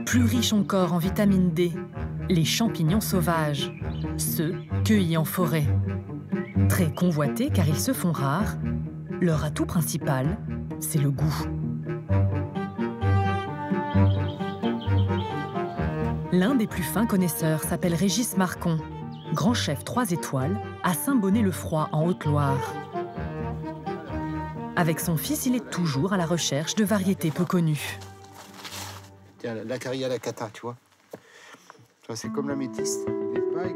Plus riches encore en vitamine D, les champignons sauvages, ceux cueillis en forêt. Très convoités car ils se font rares, leur atout principal, c'est le goût. L'un des plus fins connaisseurs s'appelle Régis Marcon, grand chef 3 étoiles à Saint-Bonnet-le-Froid en Haute-Loire. Avec son fils, il est toujours à la recherche de variétés peu connues. Tiens, l'Acaria lacata, tu vois. C'est comme la métisse.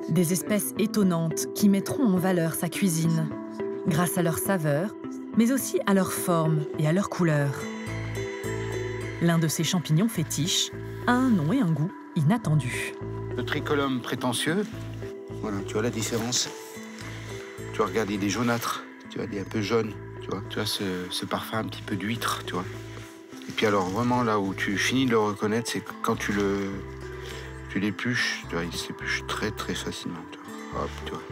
Des espèces étonnantes qui mettront en valeur sa cuisine, grâce à leur saveur, mais aussi à leur forme et à leur couleur. L'un de ces champignons fétiches a un nom et un goût inattendus. Le tricolum prétentieux, voilà, tu vois la différence. Tu vois, regarde, il est jaunâtre, tu vois, il est un peu jaune, tu vois ce parfum un petit peu d'huître, tu vois. Et puis alors, vraiment, là où tu finis de le reconnaître, c'est quand tu l'épluches, tu vois, il s'épluche très, très facilement, tu vois. Hop, tu vois.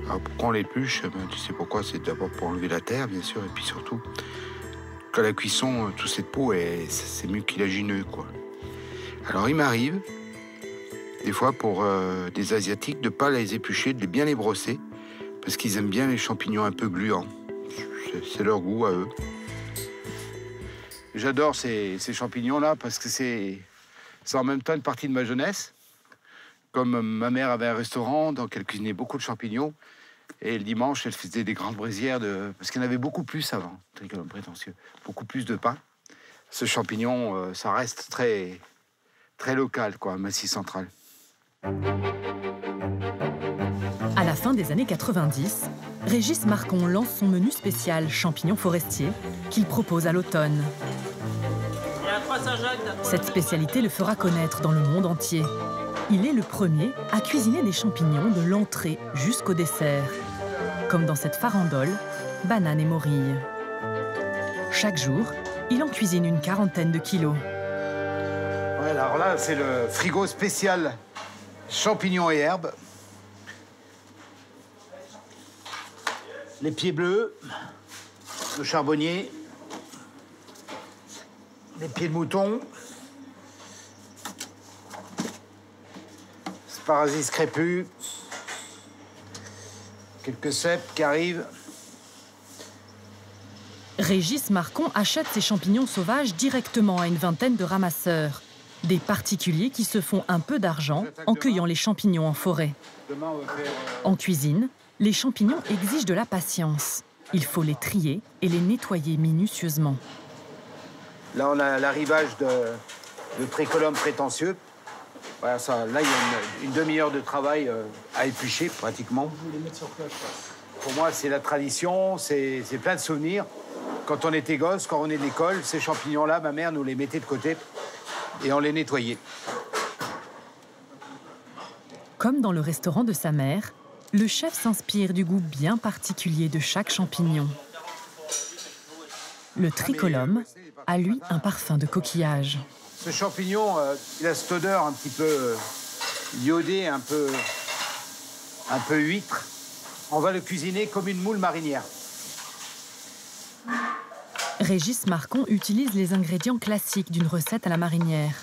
Alors, pourquoi on l'épluche? Tu sais pourquoi? C'est d'abord pour enlever la terre, bien sûr, et puis surtout, qu'à la cuisson, toute cette peau, c'est mucilagineux, quoi. Alors, il m'arrive, des fois, pour des Asiatiques, de ne pas les éplucher, de bien les brosser, parce qu'ils aiment bien les champignons un peu gluants. C'est leur goût à eux. J'adore ces champignons-là parce que c'est en même temps une partie de ma jeunesse. Comme ma mère avait un restaurant, donc elle cuisinait beaucoup de champignons. Et le dimanche, elle faisait des grandes braisières parce qu'il y en avait beaucoup plus avant, tricolum prétentieux. Beaucoup plus de pain. Ce champignon, ça reste très, très local, quoi, Massif central. À la fin des années 90, Régis Marcon lance son menu spécial champignons forestiers qu'il propose à l'automne. Cette spécialité le fera connaître dans le monde entier. Il est le premier à cuisiner des champignons de l'entrée jusqu'au dessert, comme dans cette farandole, bananes et morilles. Chaque jour, il en cuisine une 40aine de kilos. Ouais, alors là, c'est le frigo spécial champignons et herbes. Les pieds bleus, le charbonnier, les pieds de mouton, sparasis crépus, quelques cèpes qui arrivent. Régis Marcon achète ses champignons sauvages directement à une vingtaine de ramasseurs, des particuliers qui se font un peu d'argent en cueillant les champignons en forêt. En cuisine, les champignons exigent de la patience. Il faut les trier et les nettoyer minutieusement. Là, on a l'arrivage de tricolum prétentieux. Voilà, ça, là, il y a une demi-heure de travail à éplucher, pratiquement. Vous les mettre sur place, quoi. Pour moi, c'est la tradition, c'est plein de souvenirs. Quand on était gosse, quand on est de l'école, ces champignons-là, ma mère nous les mettait de côté et on les nettoyait. Comme dans le restaurant de sa mère, le chef s'inspire du goût bien particulier de chaque champignon. Le tricolum a, lui, un parfum de coquillage. Ce champignon, il a cette odeur un petit peu iodée, un peu huître. On va le cuisiner comme une moule marinière. Régis Marcon utilise les ingrédients classiques d'une recette à la marinière.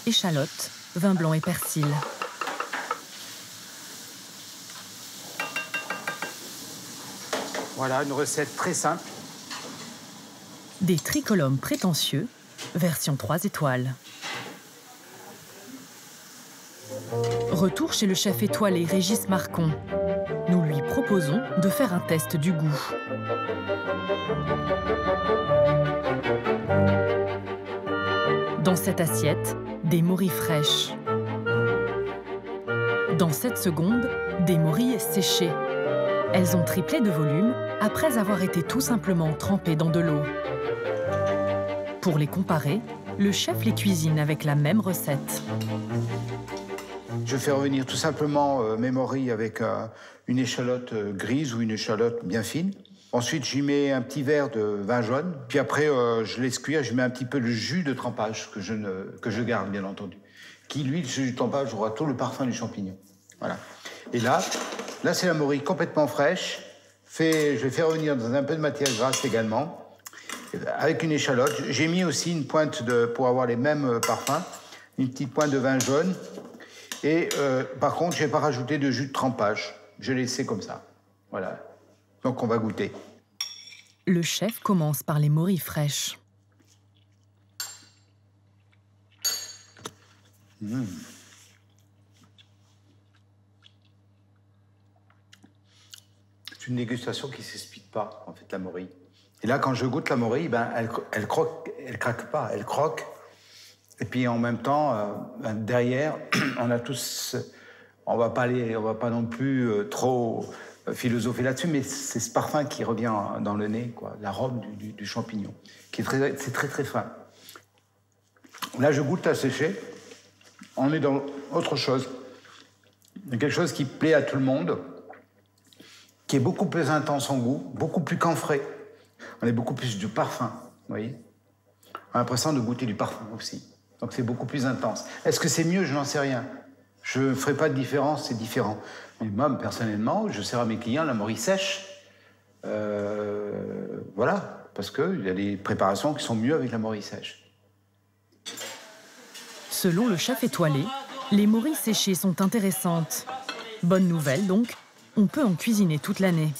Échalotes, vin blanc et persil. Voilà, une recette très simple. Des tricolums prétentieux, version 3 étoiles. Retour chez le chef étoilé Régis Marcon. Nous lui proposons de faire un test du goût. Dans cette assiette, des morilles fraîches. Dans cette seconde, des morilles séchées. Elles ont triplé de volume après avoir été tout simplement trempées dans de l'eau. Pour les comparer, le chef les cuisine avec la même recette. Je fais revenir tout simplement mes morilles avec une échalote grise ou une échalote bien fine. Ensuite, j'y mets un petit verre de vin jaune. Puis après, je laisse cuire. Je mets un petit peu de jus de trempage que je garde, bien entendu. Qui, lui, le jus de trempage aura tout le parfum du champignon. Voilà. Et là c'est la morille complètement fraîche. Je vais faire revenir dans un peu de matière grasse également. avec une échalote. J'ai mis aussi une pointe pour avoir les mêmes parfums, une petite pointe de vin jaune. Et par contre, je n'ai pas rajouté de jus de trempage. Je l'ai laissé comme ça. Voilà. Donc on va goûter. Le chef commence par les morilles fraîches. C'est une dégustation qui ne s'explique pas, en fait, la morille. Et là, quand je goûte la morille, ben, elle croque, elle craque pas, elle croque. Et puis en même temps, derrière, on a tous... On va pas non plus trop philosopher là-dessus, mais c'est ce parfum qui revient dans le nez, quoi, l'arôme du champignon, qui est c'est très fin. Là, je goûte la séchée. On est dans autre chose. Quelque chose qui plaît à tout le monde, qui est beaucoup plus intense en goût, beaucoup plus camphré. On est beaucoup plus du parfum, vous voyez. On a l'impression de goûter du parfum aussi. Donc c'est beaucoup plus intense. Est-ce que c'est mieux? Je n'en sais rien. Je ne ferai pas de différence, c'est différent. Mais moi, personnellement, je sers à mes clients la morille sèche. Voilà, parce qu'il y a des préparations qui sont mieux avec la morille sèche. Selon le chef étoilé, les morilles séchées sont intéressantes. Bonne nouvelle donc, on peut en cuisiner toute l'année.